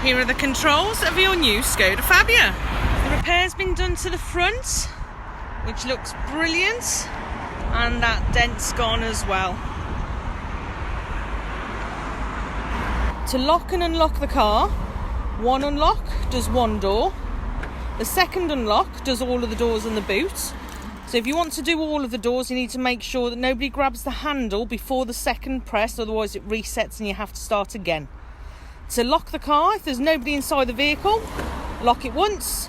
Here are the controls of your new Skoda Fabia. The repair's been done to the front, which looks brilliant, and that dent's gone as well. To lock and unlock the car, one unlock does one door. The second unlock does all of the doors in the boot. So if you want to do all of the doors, you need to make sure that nobody grabs the handle before the second press, otherwise it resets and you have to start again. To lock the car, if there's nobody inside the vehicle, lock it once,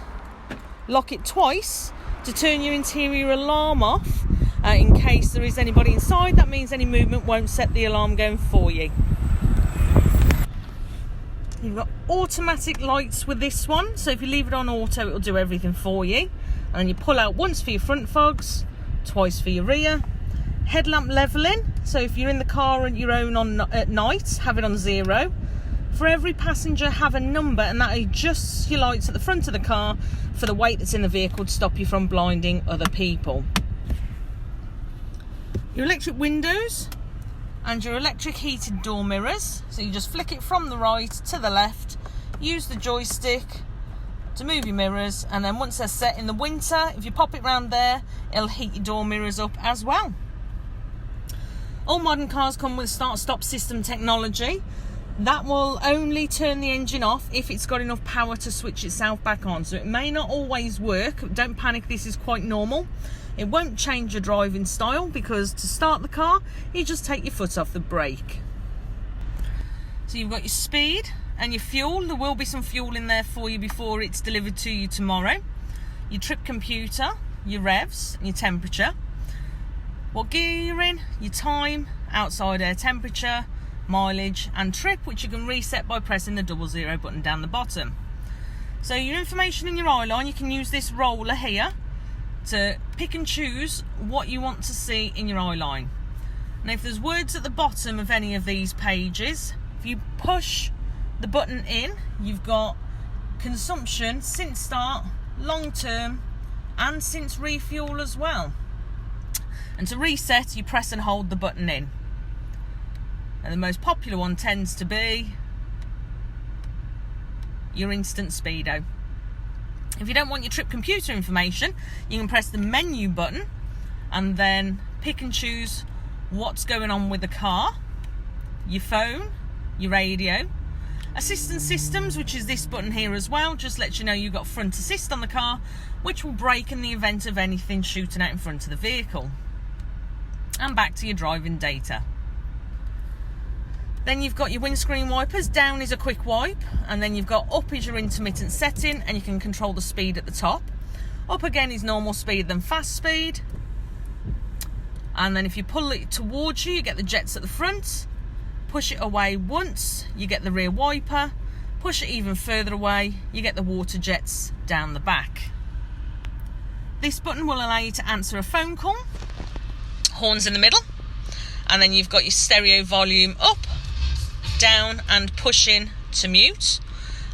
lock it twice to turn your interior alarm off. In case there is anybody inside, that means any movement won't set the alarm going for you. You've got automatic lights with this one, so if you leave it on auto, it'll do everything for you. And then you pull out once for your front fogs, twice for your rear. Headlamp levelling, so if you're in the car on your own at night, have it on 0. For every passenger, have a number, and that adjusts your lights at the front of the car for the weight that's in the vehicle to stop you from blinding other people. Your electric windows and your electric heated door mirrors. So you just flick it from the right to the left, use the joystick to move your mirrors, and then once they're set in the winter, if you pop it round there, it'll heat your door mirrors up as well. All modern cars come with start-stop system technology. That will only turn the engine off if it's got enough power to switch itself back on. So it may not always work. Don't panic, this is quite normal. It won't change your driving style, because to start the car, you just take your foot off the brake. So you've got your speed and your fuel. There will be some fuel in there for you before it's delivered to you tomorrow. Your trip computer, your revs, and your temperature. What gear you're in, your time, outside air temperature, mileage and trip, which you can reset by pressing the 00 button down the bottom. So your information in your eye line, you can use this roller here to pick and choose what you want to see in your eye line. And if there's words at the bottom of any of these pages, if you push the button in, you've got consumption since start, long term, and since refuel as well. And to reset, you press and hold the button in. And the most popular one tends to be your instant speedo. If you don't want your trip computer information, you can press the menu button and then pick and choose what's going on with the car, your phone, your radio. Assistance systems, which is this button here as well, just lets you know you've got front assist on the car, which will brake in the event of anything shooting out in front of the vehicle. And back to your driving data. Then you've got your windscreen wipers. Down is a quick wipe, and then you've got up is your intermittent setting, and you can control the speed at the top. Up again is normal speed, then fast speed. And then if you pull it towards you, you get the jets at the front. Push it away once, you get the rear wiper. Push it even further away, you get the water jets down the back. This button will allow you to answer a phone call. Horns in the middle. And then you've got your stereo volume up, down and push in to mute,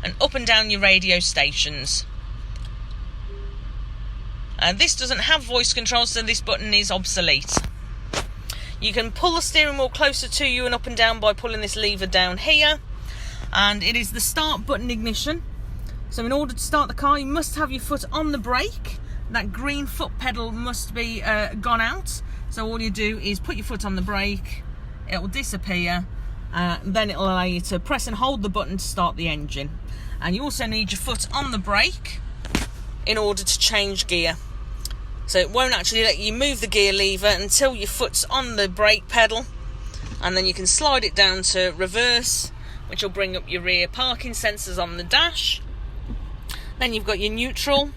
and up and down your radio stations. This doesn't have voice control, so this button is obsolete. You can pull the steering wheel closer to you and up and down by pulling this lever down here, and it is the start button ignition. So in order to start the car, you must have your foot on the brake. That green foot pedal must be gone out. So all you do is put your foot on the brake, it will disappear. Then it'll allow you to press and hold the button to start the engine. And you also need your foot on the brake in order to change gear. So it won't actually let you move the gear lever until your foot's on the brake pedal, and then you can slide it down to reverse, which will bring up your rear parking sensors on the dash. Then you've got your neutral,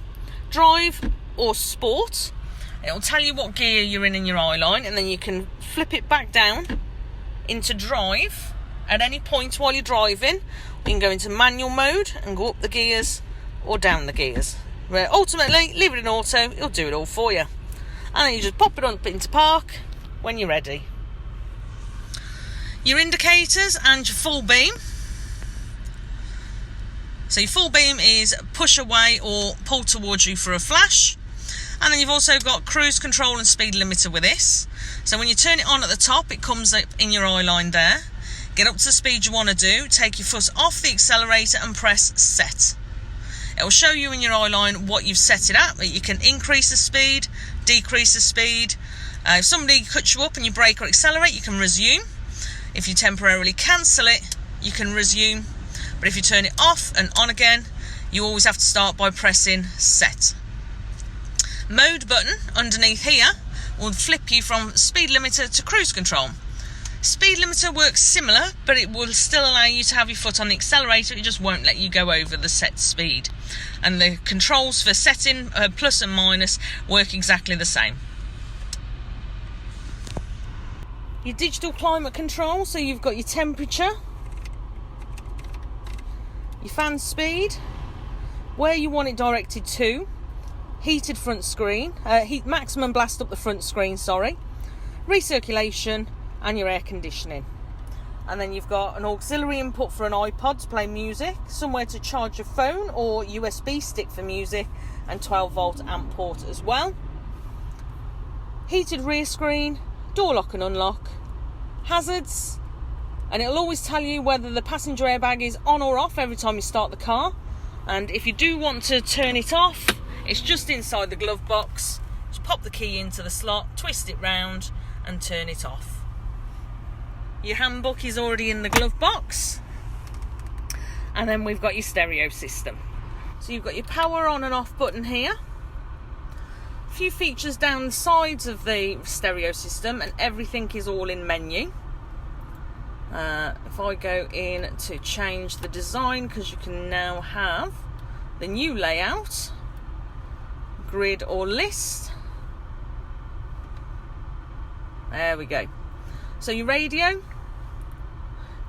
drive or sport. It'll tell you what gear you're in your eye line, and then you can flip it back down into drive at any point while you're driving. You can go into manual mode and go up the gears or down the gears. Where ultimately, leave it in auto, it'll do it all for you. And then you just pop it up into park when you're ready. Your indicators and your full beam. So your full beam is push away or pull towards you for a flash. And then you've also got cruise control and speed limiter with this. So when you turn it on at the top, it comes up in your eye line there. Get up to the speed you want to do, take your foot off the accelerator and press set. It will show you in your eye line what you've set it at. You can increase the speed, decrease the speed. If somebody cuts you up and you brake or accelerate, you can resume. If you temporarily cancel it, you can resume. But if you turn it off and on again, you always have to start by pressing set. Mode button underneath here will flip you from speed limiter to cruise control. Speed limiter works similar, but it will still allow you to have your foot on the accelerator. It just won't let you go over the set speed. And the controls for setting plus and minus work exactly the same. Your digital climate control, so you've got your temperature, your fan speed, where you want it directed to, heated front screen, maximum blast up the front screen, recirculation, and your air conditioning. And then you've got an auxiliary input for an iPod to play music, somewhere to charge your phone or USB stick for music, and 12-volt amp port as well. Heated rear screen, door lock and unlock, hazards, and it'll always tell you whether the passenger airbag is on or off every time you start the car. And if you do want to turn it off, it's just inside the glove box. Just pop the key into the slot, twist it round and turn it off. Your handbook is already in the glove box. And then we've got your stereo system. So you've got your power on and off button here. A few features down the sides of the stereo system, and everything is all in menu. If I go in to change the design, because you can now have the new layout, grid or list. There we go. So your radio,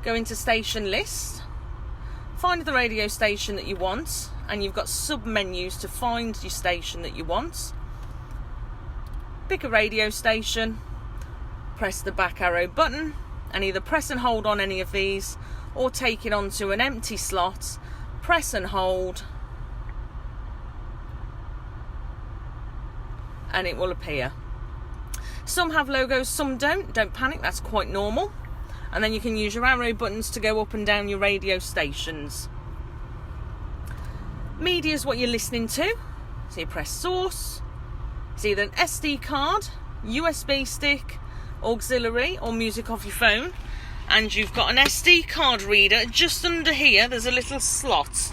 go into station list, find the radio station that you want, and you've got sub-menus to find your station that you want. Pick a radio station, press the back arrow button, and either press and hold on any of these or take it onto an empty slot, press and hold, and it will appear. Some have logos, some don't panic, that's quite normal. And then you can use your arrow buttons to go up and down your radio stations. Media is what you're listening to, so you press source. It's either an SD card, USB stick, auxiliary, or music off your phone. And you've got an SD card reader. Just under here there's a little slot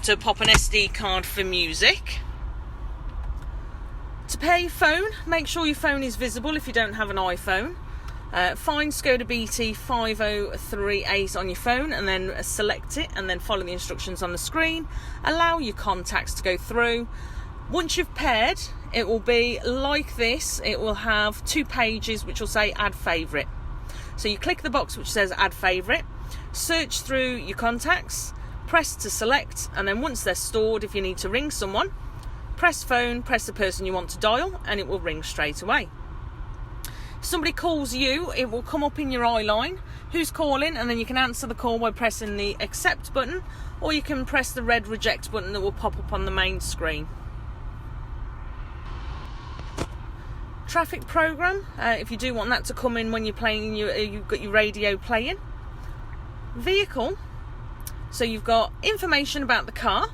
to pop an SD card for music. To pair your phone, make sure your phone is visible if you don't have an iPhone. Find Skoda BT 5038 on your phone and then select it, and then follow the instructions on the screen. Allow your contacts to go through. Once you've paired, it will be like this. It will have 2 pages which will say add favourite. So you click the box which says add favourite, search through your contacts, press to select, and then once they're stored, if you need to ring someone, press phone, press the person you want to dial, and it will ring straight away. If somebody calls you, it will come up in your eye line who's calling, and then you can answer the call by pressing the accept button, or you can press the red reject button that will pop up on the main screen. Traffic program, if you do want that to come in when you're playing, you've got your radio playing. Vehicle, so you've got information about the car.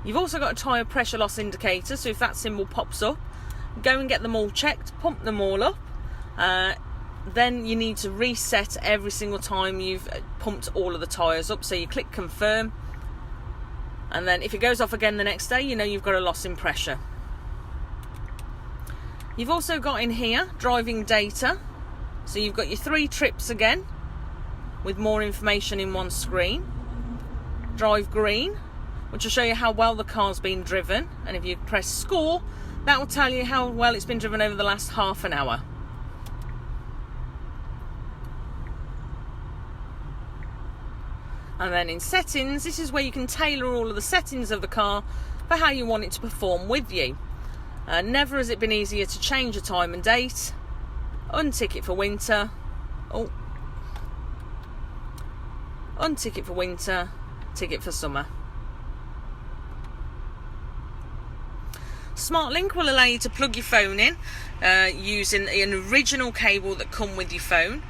You've also got a tyre pressure loss indicator, so if that symbol pops up, go and get them all checked, pump them all up. Then you need to reset every single time you've pumped all of the tyres up, so you click confirm, and then if it goes off again the next day, you know you've got a loss in pressure. You've also got in here driving data, so you've got your 3 trips again with more information in one screen. Drive green, which will show you how well the car's been driven, and if you press score, that will tell you how well it's been driven over the last half an hour. And then in settings, this is where you can tailor all of the settings of the car for how you want it to perform with you. Never has it been easier to change a time and date. Untick it for winter. Untick it for winter. Tick it for summer. SmartLink will allow you to plug your phone in using an original cable that come with your phone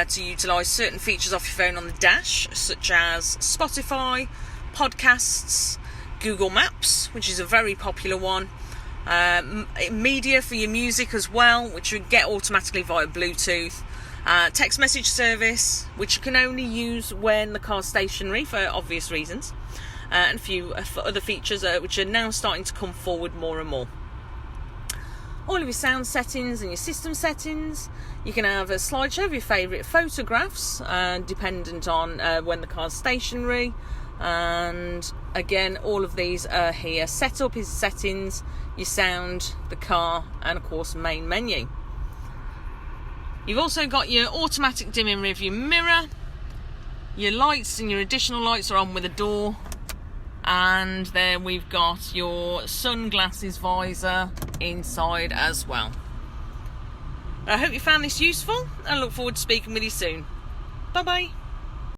to utilise certain features off your phone on the dash, such as Spotify, podcasts, Google Maps, which is a very popular one, media for your music as well, which you get automatically via Bluetooth, text message service, which you can only use when the car's stationary for obvious reasons, and a few other features which are now starting to come forward more and more. All of your sound settings and your system settings. You can have a slideshow of your favourite photographs, dependent on when the car's stationary. And again, all of these are here. Setup is settings, your sound, the car, and of course main menu. You've also got your automatic dimming rearview mirror. Your lights and your additional lights are on with a door. And then we've got your sunglasses visor inside as well. I hope you found this useful. I look forward to speaking with you soon. Bye bye.